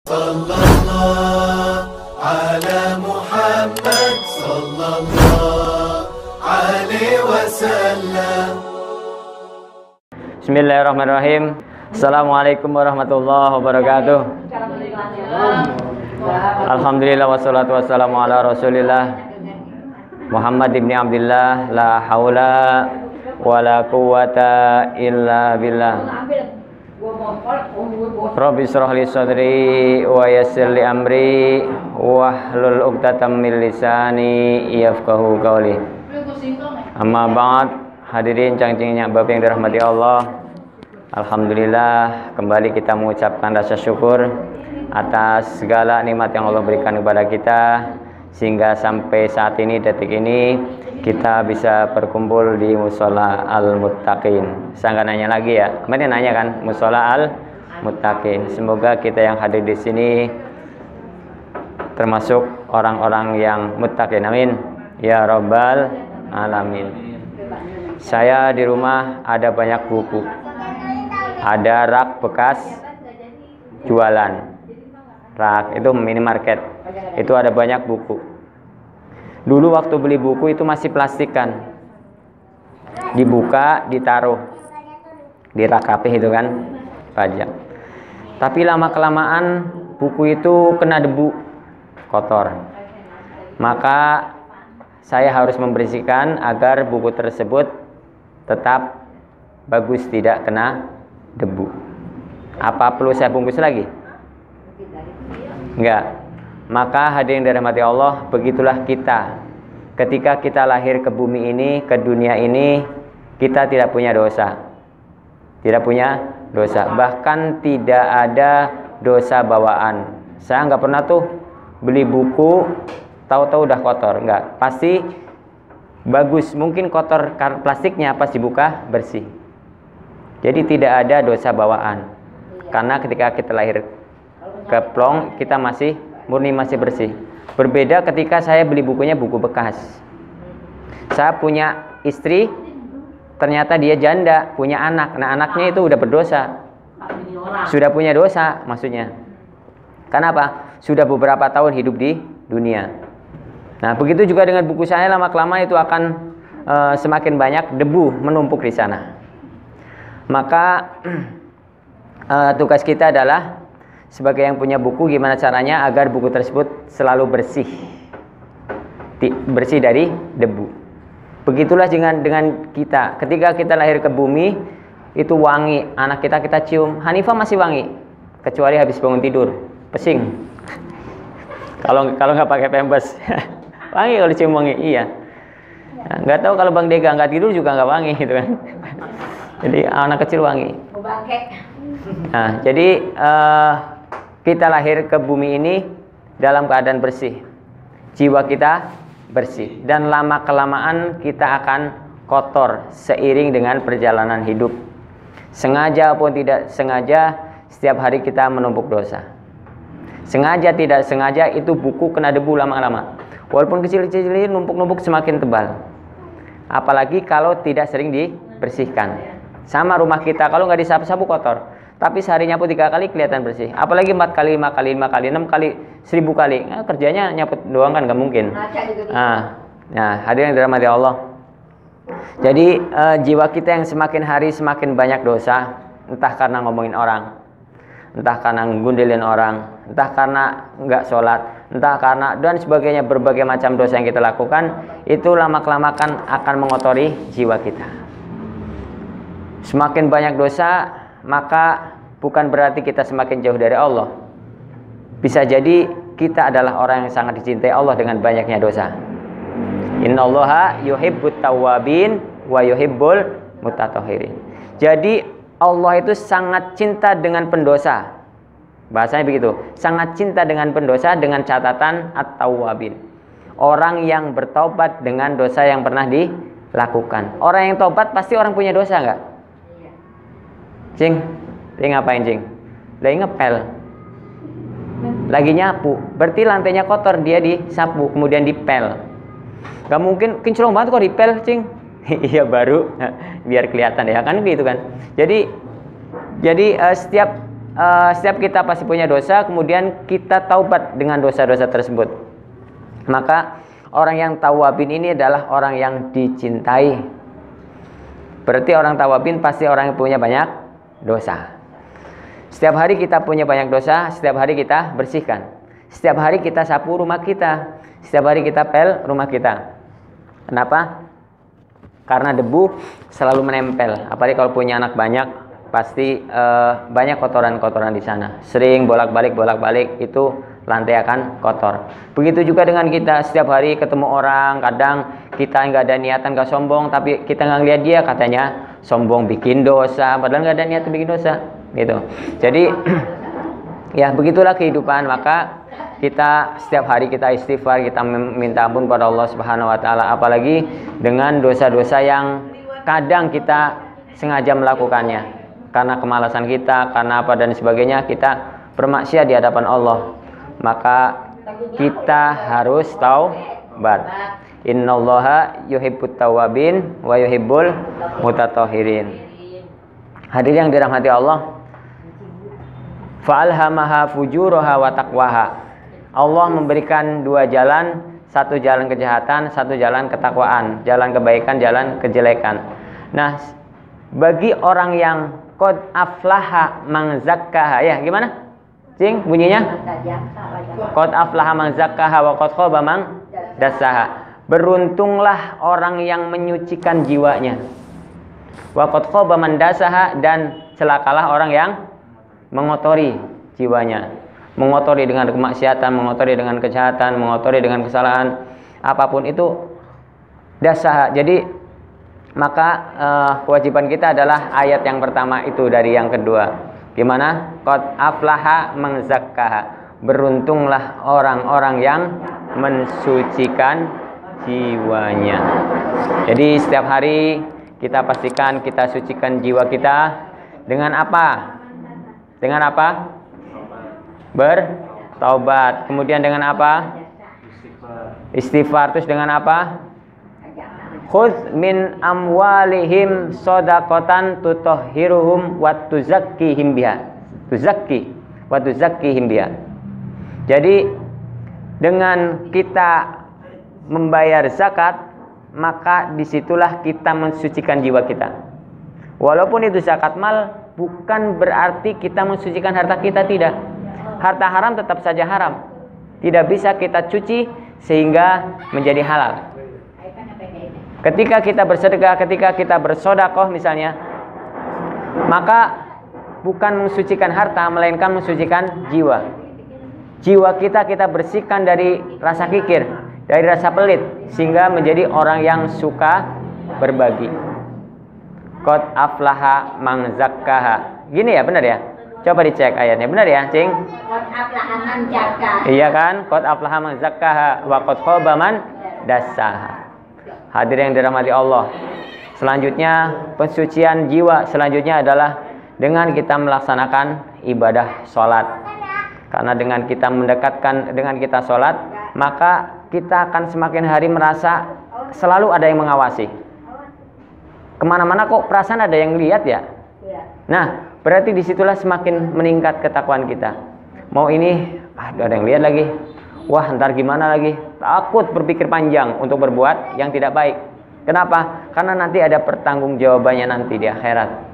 Sallallahu ala Muhammad sallallahu alaihi wasallam. Bismillahirrahmanirrahim. Assalamualaikum warahmatullahi wabarakatuh. Alhamdulillah wassalatu wassalamu ala Rasulillah Muhammad ibn Abdullah, la haula wala quwata illa billah. Rabbi shrah li sadri wa yassir li amri wahlul 'uqdatam min lisani yafqahu qawli. Amma ba'd, hadirin cangcingnya Bapak yang dirahmati Allah. Alhamdulillah, kembali kita mengucapkan rasa syukur atas segala nikmat yang Allah berikan kepada kita, sehingga sampai saat ini, detik ini, kita bisa berkumpul di Mushola Al-Muttaqin. Saya nggak nanya lagi ya, kemarin nanya kan, Mushola Al-Muttaqin. Semoga kita yang hadir di sini termasuk orang-orang yang muttaqin. Amin ya rabbal alamin. Saya di rumah ada banyak buku, ada rak bekas jualan. Rak itu minimarket, itu ada banyak buku. Dulu waktu beli buku itu masih plastikan, dibuka, ditaruh di rak rapih itu kan, pajak. Tapi lama kelamaan buku itu kena debu, kotor. Maka saya harus membersihkan agar buku tersebut tetap bagus, tidak kena debu. Apa perlu saya bungkus lagi? Enggak. Maka hadirin dirahmati Allah, begitulah kita. Ketika kita lahir ke bumi ini, ke dunia ini, kita tidak punya dosa. Tidak punya dosa. Bahkan tidak ada dosa bawaan. Saya nggak pernah tuh beli buku, tahu-tahu udah kotor. Enggak. Pasti bagus. Mungkin kotor plastiknya, pas dibuka bersih. Jadi tidak ada dosa bawaan. Karena ketika kita lahir keplong, kita masih murni, masih bersih. Berbeda ketika saya beli bukunya buku bekas. Saya punya istri, ternyata dia janda, punya anak. Nah, anaknya itu udah berdosa. Sudah punya dosa maksudnya. Kenapa? Sudah beberapa tahun hidup di dunia. Nah, begitu juga dengan buku saya, lama-kelamaan itu akan semakin banyak debu menumpuk di sana. Maka tugas kita adalah sebagai yang punya buku, gimana caranya agar buku tersebut selalu bersih, bersih dari debu. Begitulah dengan kita. Ketika kita lahir ke bumi, itu wangi. Anak kita cium, Hanifah masih wangi, kecuali habis bangun tidur, pesing. Kalau nggak pakai pempes, wangi kalau cium wangi. Iya. Nah, nggak tahu kalau Bang Dega nggak tidur juga nggak wangi gitu kan. Jadi anak kecil wangi. Nah, jadi kita lahir ke bumi ini dalam keadaan bersih, jiwa kita bersih, dan lama kelamaan kita akan kotor seiring dengan perjalanan hidup. Sengaja pun tidak sengaja, setiap hari kita menumpuk dosa. Sengaja tidak sengaja itu buku kena debu lama-lama. Walaupun kecil-kecil, numpuk-numpuk semakin tebal. Apalagi kalau tidak sering dibersihkan. Sama rumah kita, kalau nggak disapu-sapu kotor. Tapi sehari nyapu 3 kali kelihatan bersih. Apalagi 4 kali, 5 kali, 5 kali, 6 kali, 1000 kali. Nah, kerjanya nyapu doang kan nggak mungkin. Nah, hadirin yang dirahmati Allah. Jadi jiwa kita yang semakin hari semakin banyak dosa. Entah karena ngomongin orang, entah karena ngundelin orang, entah karena nggak sholat, entah karena dan sebagainya, berbagai macam dosa yang kita lakukan. Itu lama-kelamaan akan mengotori jiwa kita. Semakin banyak dosa, maka bukan berarti kita semakin jauh dari Allah. Bisa jadi kita adalah orang yang sangat dicintai Allah dengan banyaknya dosa. Innallaha yuhibbut tawwabin wa yuhibbul mutatahhirin. Jadi Allah itu sangat cinta dengan pendosa. Bahasanya begitu. Sangat cinta dengan pendosa dengan catatan at-tawwabin. Orang yang bertobat dengan dosa yang pernah dilakukan. Orang yang tobat pasti orang punya dosa enggak? Cing, dia ngapain cing? Lagi ngepel, lagi nyapu. Berarti lantainya kotor, dia disapu, kemudian dipel. Gak mungkin kinclong banget kok dipel cing. Iya baru, biar kelihatan ya kan gitu kan. Jadi setiap setiap kita pasti punya dosa, kemudian kita taubat dengan dosa-dosa tersebut. Maka orang yang tawabin ini adalah orang yang dicintai. Berarti orang tawabin pasti orang yang punya banyak dosa. Setiap hari kita punya banyak dosa, setiap hari kita bersihkan. Setiap hari kita sapu rumah kita, setiap hari kita pel rumah kita. Kenapa? Karena debu selalu menempel. Apalagi kalau punya anak banyak, pasti banyak kotoran-kotoran di sana. Sering bolak-balik itu lantai akan kotor. Begitu juga dengan kita, setiap hari ketemu orang, kadang kita nggak ada niatan, nggak sombong, tapi kita nggak lihat dia, katanya sombong, bikin dosa, padahal nggak ada niatan bikin dosa, gitu. Jadi ya begitulah kehidupan. Maka kita setiap hari kita istighfar, kita minta ampun pada Allah Subhanahu wa taala, apalagi dengan dosa-dosa yang kadang kita sengaja melakukannya karena kemalasan kita, karena apa dan sebagainya, kita bermaksiat di hadapan Allah. Maka kita harus taubat. Innallaha yuhibbut tawwabin wa yuhibbul mutatahhirin. Hadirin yang dirahmati Allah, fa'alhamaha fujuraha wa taqwaha. Allah memberikan dua jalan, satu jalan kejahatan, satu jalan ketakwaan, jalan kebaikan, jalan kejelekan. Nah, bagi orang yang qad aflaha man zakkaha, ya gimana? Cing bunyinya? Qad aflaha man zakkaha wa qad khaba man dassaha. Beruntunglah orang yang menyucikan jiwanya. Wa qad khaba man dassaha, dan celakalah orang yang mengotori jiwanya. Mengotori dengan kemaksiatan, mengotori dengan kejahatan, mengotori dengan kesalahan, apapun itu dassaha. Jadi maka kewajiban kita adalah ayat yang pertama itu dari yang kedua. Gimana? Qad aflaha man zakkaha. Beruntunglah orang-orang yang mensucikan jiwanya. Jadi setiap hari kita pastikan kita sucikan jiwa kita dengan apa? Dengan apa? Bertaubat. Kemudian dengan apa? Istighfar. Terus dengan apa? Khudz min amwalihim shadaqatan tutahhiruhum wa tuzakkihim biha. Tuzakki wa tuzakkihim biha. Jadi dengan kita membayar zakat, maka disitulah kita mensucikan jiwa kita. Walaupun itu zakat mal, bukan berarti kita mensucikan harta kita, tidak. Harta haram tetap saja haram. Tidak bisa kita cuci sehingga menjadi halal. Ketika kita bersedekah, ketika kita bersodakoh misalnya, maka bukan mensucikan harta, melainkan mensucikan jiwa. Jiwa kita bersihkan dari rasa kikir, dari rasa pelit, sehingga menjadi orang yang suka berbagi. Qad aflaha man zakkaha. Gini ya, benar ya? Coba dicek ayatnya, benar ya, Cing? Qad aflaha man zakkaha. Iya kan? Qad aflaha man zakkaha wa qad khaba man dassaha. Hadirin yang dirahmati Allah. Selanjutnya pensucian jiwa selanjutnya adalah dengan kita melaksanakan ibadah sholat. Karena dengan kita mendekatkan, dengan kita sholat, maka kita akan semakin hari merasa selalu ada yang mengawasi. Kemana-mana kok perasaan ada yang lihat ya. Nah, berarti disitulah semakin meningkat ketakwaan kita. Mau ini, ada yang lihat lagi. Wah, ntar gimana lagi? Takut berpikir panjang untuk berbuat yang tidak baik. Kenapa? Karena nanti ada pertanggungjawabannya nanti di akhirat.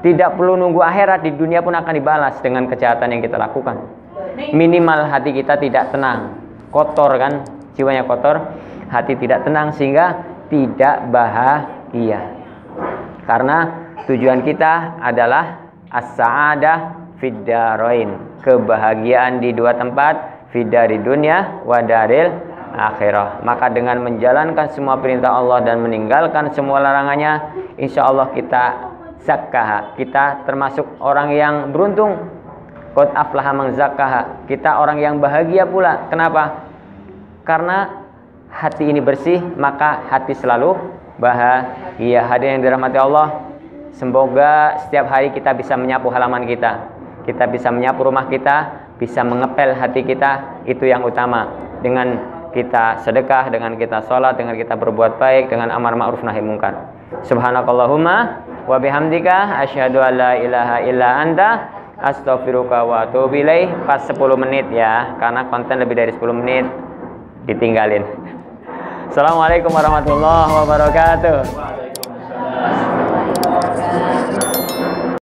Tidak perlu nunggu akhirat, di dunia pun akan dibalas dengan kejahatan yang kita lakukan. Minimal hati kita tidak tenang, kotor kan, jiwanya kotor, hati tidak tenang sehingga tidak bahagia. Karena tujuan kita adalah as-sa'adah fid darain, kebahagiaan di dua tempat, fid dari dunia wa daril akhirah. Maka dengan menjalankan semua perintah Allah dan meninggalkan semua larangannya, insya Allah kita zakkaha, kita termasuk orang yang beruntung. Qad aflaha man zakkaha, kita orang yang bahagia pula. Kenapa? Karena hati ini bersih, maka hati selalu bahagia. Hadirin yang dirahmati Allah, semoga setiap hari kita bisa menyapu halaman kita, kita bisa menyapu rumah kita, bisa mengepel hati kita. Itu yang utama. Dengan kita sedekah, dengan kita sholat, dengan kita berbuat baik, dengan amar ma'ruf nahi munkar. Subhanakallahumma wa bihamdika asyhadu an la ilaha illa anta Astaghfiruka wa atubu ilaih. Pas 10 menit ya, karena konten lebih dari 10 menit ditinggalin. Assalamualaikum warahmatullahi wabarakatuh.